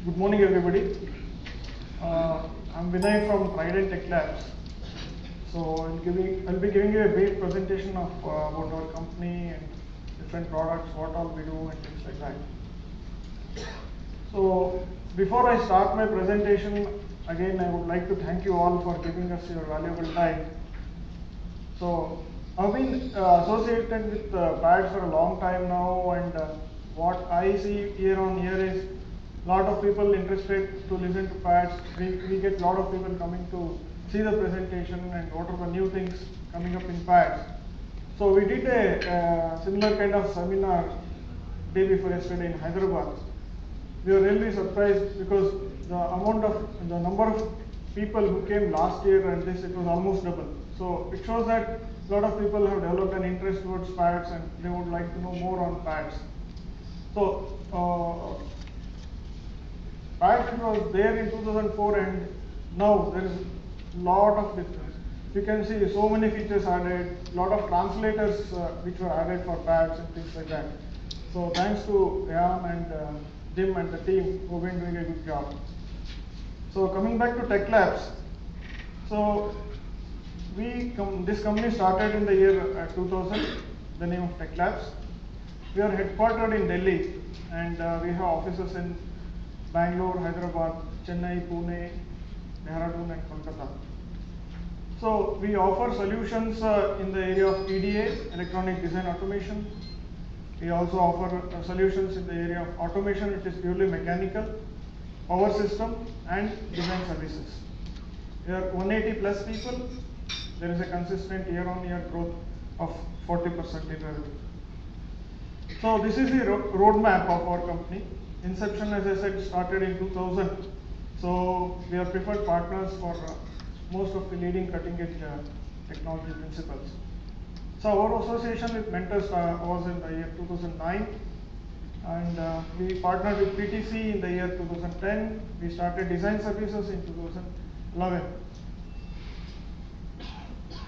Good morning, everybody. I'm Vinay from Trident Tech Labs. So I'll be giving you a brief presentation of about our company and different products, what all we do, and things like that. So before I start my presentation, again I would like to thank you all for giving us your valuable time. So I've been associated with PADS for a long time now, and what I see year on year is a lot of people interested to listen to PADS. We get a lot of people coming to see the presentation and what are the new things coming up in PADS. So we did a similar kind of seminar day before yesterday in Hyderabad. We were really surprised because the number of people who came last year and this, it was almost double. So it shows that a lot of people have developed an interest towards PADS and they would like to know more on PADS. So PADS was there in 2004 and now there is a lot of difference. You can see so many features added, a lot of translators which were added for PADS and things like that. So thanks to Ram and Jim and the team who have been doing a good job. So coming back to Tech Labs, so this company started in the year 2000, the name of Tech Labs. We are headquartered in Delhi and we have offices in Bangalore, Hyderabad, Chennai, Pune, Dehradun and Kolkata. So we offer solutions in the area of EDA, electronic design automation. We also offer solutions in the area of automation, which is purely mechanical, power system and design services. We are 180 plus people. There is a consistent year-on-year growth of 40% in revenue. So this is the roadmap of our company. Inception, as I said, started in 2000. So we are preferred partners for most of the leading cutting-edge technology principles. So our association with Mentors was in the year 2009. And we partnered with PTC in the year 2010. We started design services in 2011.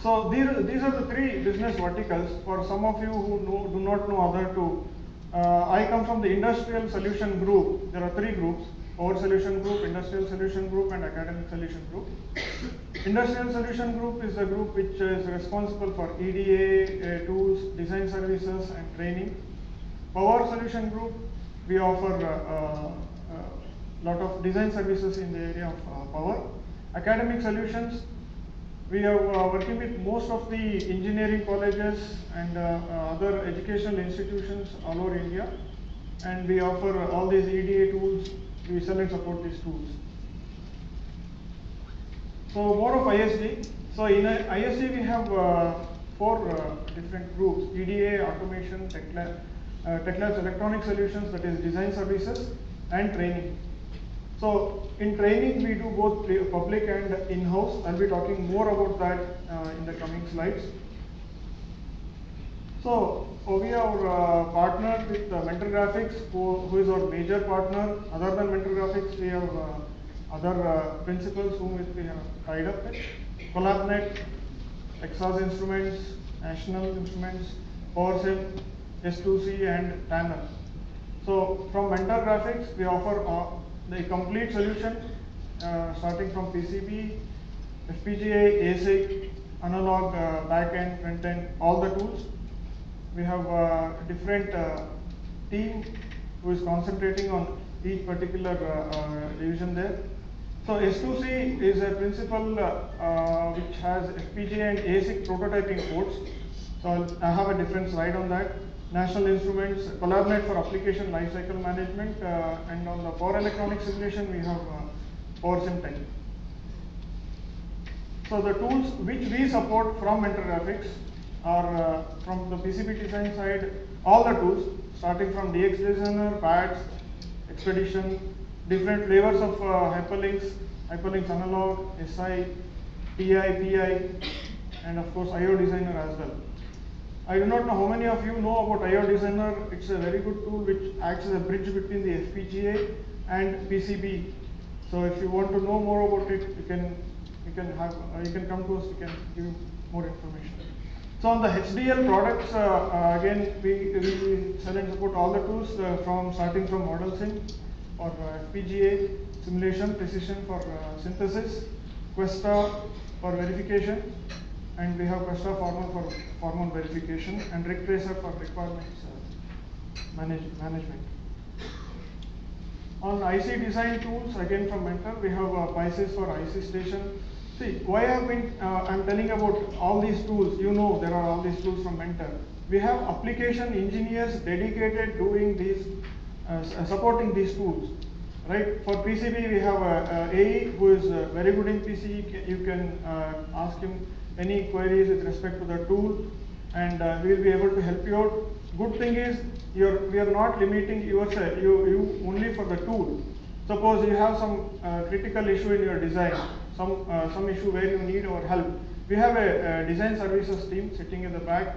So these are the three business verticals. For some of you who do not know other two, I come from the Industrial Solution Group. There are three groups: Power Solution Group, Industrial Solution Group, and Academic Solution Group. Industrial Solution Group is the group which is responsible for EDA, tools, design services, and training. Power Solution Group, we offer a lot of design services in the area of power. Academic Solutions, we are working with most of the engineering colleges and other educational institutions all over India, and we offer all these EDA tools. We sell and support these tools. So more of ISD. So in ISD we have four different groups: EDA, automation, Tech Labs Electronic Solutions, that is design services, and training. So in training we do both public and in-house. I'll be talking more about that in the coming slides. So we are partnered with Mentor Graphics, who is our major partner. Other than Mentor Graphics, we have other principals whom we have tied up with: CollabNet, Texas Instruments, National Instruments, PowerSim, S2C, and Tanner. So from Mentor Graphics, we offer the complete solution, starting from PCB, FPGA, ASIC, analog, back-end, front-end, all the tools. We have a different team who is concentrating on each particular division there. So S2C is a principle which has FPGA and ASIC prototyping codes. So I have a different slide on that. National Instruments, CollabNet for application lifecycle management, and on the power electronic simulation we have PowerSim Tech. So the tools which we support from Mentor Graphics are from the PCB design side, all the tools starting from DX Designer, PADS, Expedition, different flavors of hyperlinks analog, SI, TI, PI, and of course IO Designer as well. I do not know how many of you know about IO Designer. It's a very good tool which acts as a bridge between the FPGA and PCB. So if you want to know more about it, you can come to us. We can give you more information. So on the HDL products, again we sell and support all the tools starting from ModelSim, for FPGA simulation, precision for synthesis, Questa for verification, and we have Questa formal for formal verification, and RigTracer for requirements management. On IC design tools, again from Mentor, we have PySys for IC station. See, why I'm telling about all these tools, you know there are all these tools from Mentor. We have application engineers dedicated doing these, supporting these tools. Right? For PCB, we have a AE who is very good in PCB. You can ask him any queries with respect to the tool, and we will be able to help you out. Good thing is, we are not limiting yourself, you only for the tool. Suppose you have some critical issue in your design, some issue where you need our help. We have a design services team sitting in the back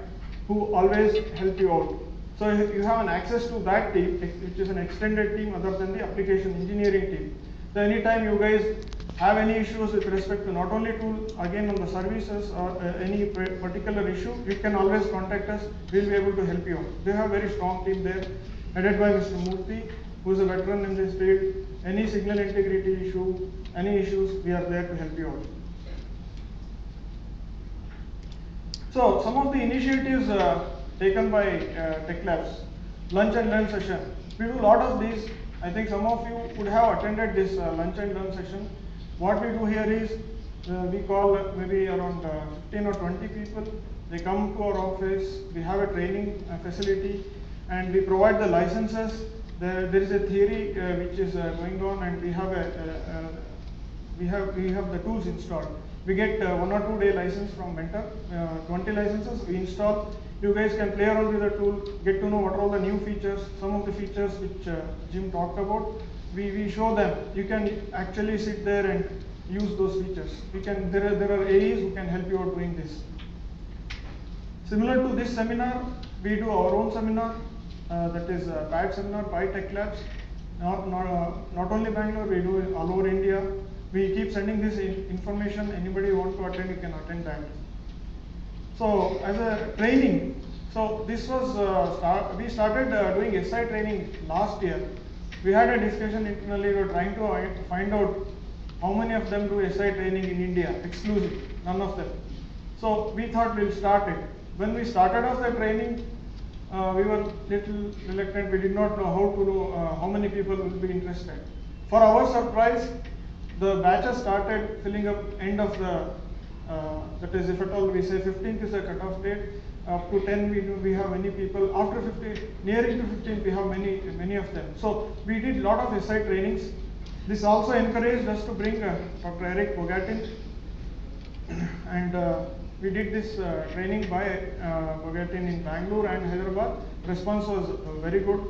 who always help you out. So you have an access to that team, which is an extended team other than the application engineering team. So anytime you guys have any issues with respect to not only tool, again on the services or any particular issue, you can always contact us. We'll be able to help you out. They have a very strong team there, headed by Mr. Murthy, who is a veteran in this field. Any signal integrity issue, any issues, we are there to help you out. So some of the initiatives taken by Tech Labs, lunch and learn session. We do a lot of these. I think some of you would have attended this lunch and learn session. What we do here is, we call maybe around 15 or 20 people. They come to our office, we have a training facility, and we provide the licenses. There is a theory which is going on, and we have the tools installed. We get 1 or 2 day license from Mentor, 20 licenses we install. You guys can play around with the tool, get to know what are all the new features, some of the features which Jim talked about. We show them. You can actually sit there and use those features. There are AEs who can help you out doing this. Similar to this seminar, we do our own seminar, that is PAD seminar by Tech Labs. Not only Bangalore, we do it all over India. We keep sending this information. Anybody who wants to attend, you can attend that. So as a training, so this was we started doing SI training last year. We had a discussion internally. We were trying to find out how many of them do SI training in India, exclusive, none of them. So we thought we'll start it. When we started off the training, we were little reluctant. We did not know how to do, how many people will be interested. For our surprise, the batches started filling up end of the, that is, if at all we say 15th is the cutoff date, up to 10 we have many people. After 15, nearing to 15, we have many of them. So we did a lot of SI trainings. This also encouraged us to bring Dr. Eric Bogatin, and we did this training by Bogatin in Bangalore and Hyderabad. Response was very good.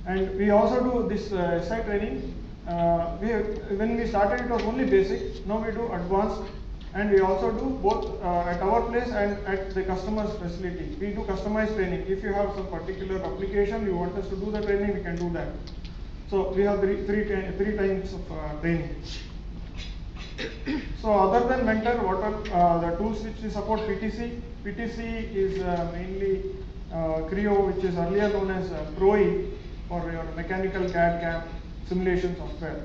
And we also do this SI training. When we started, it was only basic. Now we do advanced, and we also do both at our place and at the customer's facility. We do customized training. If you have some particular application, you want us to do the training, we can do that. So we have three types of training. So other than Mentor, what are the tools which we support? PTC. PTC is mainly Creo, which is earlier known as ProE, for your mechanical CAD/CAM simulation software.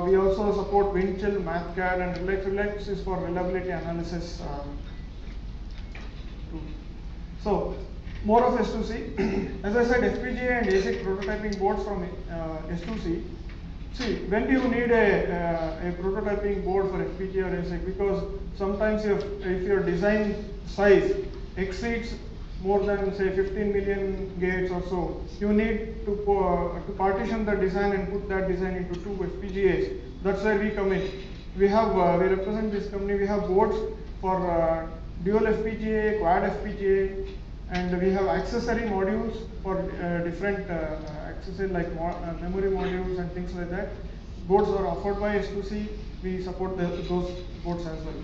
We also support Windchill, MathCAD, and Relax. Relax is for reliability analysis tool. So more of S2C. As I said, FPGA and ASIC prototyping boards from S2C. See, when do you need a prototyping board for FPGA or ASIC? Because sometimes if your design size exceeds more than say 15 million gates or so, you need to partition the design and put that design into 2 FPGAs. That's where we come in. We represent this company. We have boards for dual FPGA, quad FPGA, and we have accessory modules for different accessory like memory modules and things like that. Boards are offered by S2C. We support those boards as well.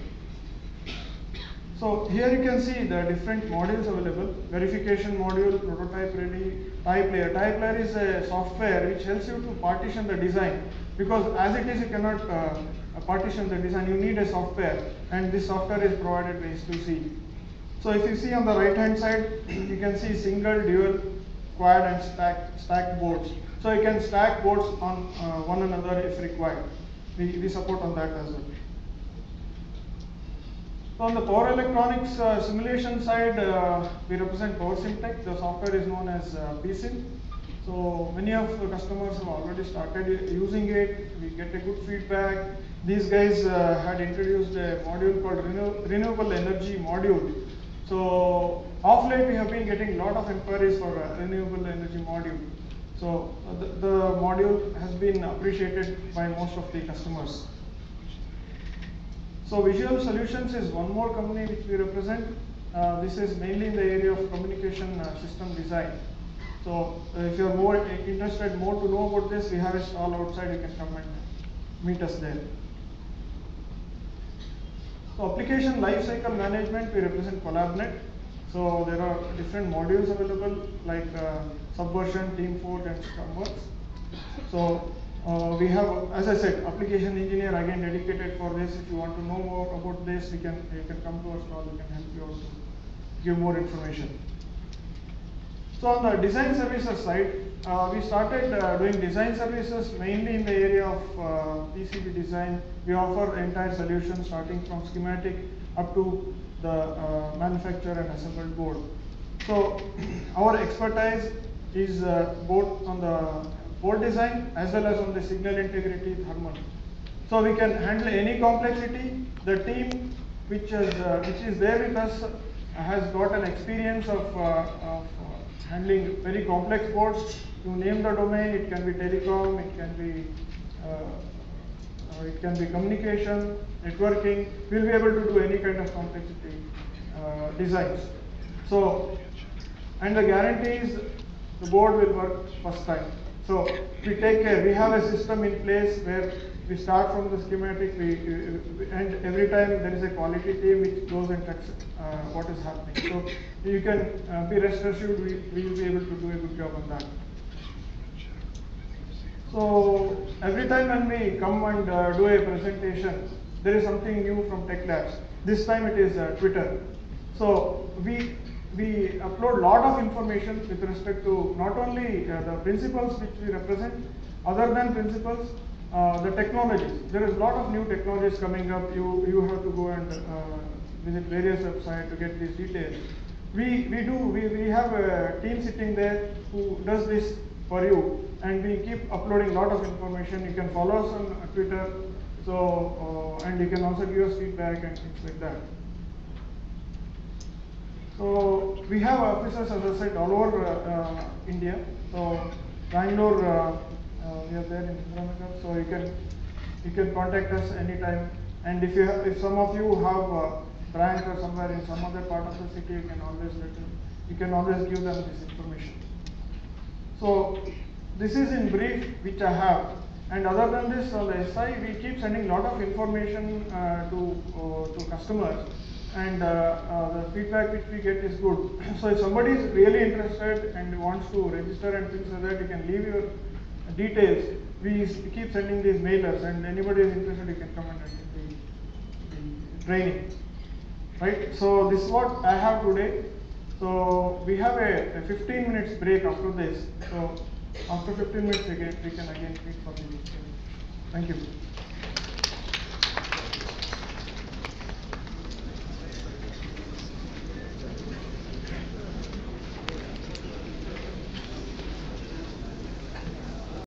So here you can see the different modules available. Verification module, prototype ready, type layer. Type layer is a software which helps you to partition the design, because as it is you cannot partition the design. You need a software, and this software is provided by S2C. So if you see on the right hand side, you can see single, dual, quad and stack boards. So you can stack boards on one another if required. We support on that as well. So on the power electronics simulation side, we represent PowerSimTech. The software is known as PSIM. So many of the customers have already started using it. We get a good feedback. These guys had introduced a module called renewable energy module. So of late we have been getting a lot of inquiries for renewable energy module. So the module has been appreciated by most of the customers. So Visual Solutions is one more company which we represent. This is mainly in the area of communication system design. So if you are more interested to know about this, we have a stall outside. You can come and meet us there. So application lifecycle management, we represent CollabNet. So there are different modules available like Subversion, TeamForge, and ScrumWorks. So we have, as I said, application engineer again dedicated for this. If you want to know more about this, you can come to our stall. We can help you also give more information. So on the design services side, we started doing design services mainly in the area of PCB design. We offer entire solutions starting from schematic up to the manufacture and assembled board. So our expertise is both on the board design as well as on the signal integrity thermal. So we can handle any complexity. The team which is there with us has got an experience of handling very complex boards. You name the domain, it can be telecom, it can be communication, networking. We'll be able to do any kind of complexity designs. So, and the guarantee is the board will work first time. So we take care. We have a system in place where we start from the schematic, and every time there is a quality team which goes and checks what is happening. So you can be rest assured we will be able to do a good job on that. So every time when we come and do a presentation, there is something new from Tech Labs. This time it is Twitter. So we upload a lot of information with respect to not only the principles which we represent, other than principles, the technologies. There is a lot of new technologies coming up. You have to go and visit various websites to get these details. We have a team sitting there who does this for you, and we keep uploading a lot of information. You can follow us on Twitter, so and you can also give us feedback and things like that. So we have offices, as I said, all over India. So Bangalore, we are there in Indira. So you can contact us anytime. And if some of you have a branch or somewhere in some other part of the city, you can always give them this information. So this is in brief which I have. And other than this, on the SI, we keep sending a lot of information to customers. And the feedback which we get is good. So if somebody is really interested and wants to register and things like that, you can leave your details. We keep sending these mailers, and anybody is interested, you can come and attend the training. Right? So this is what I have today. So we have a 15 minutes break after this. So after 15 minutes again, we can again meet for the. Thank you.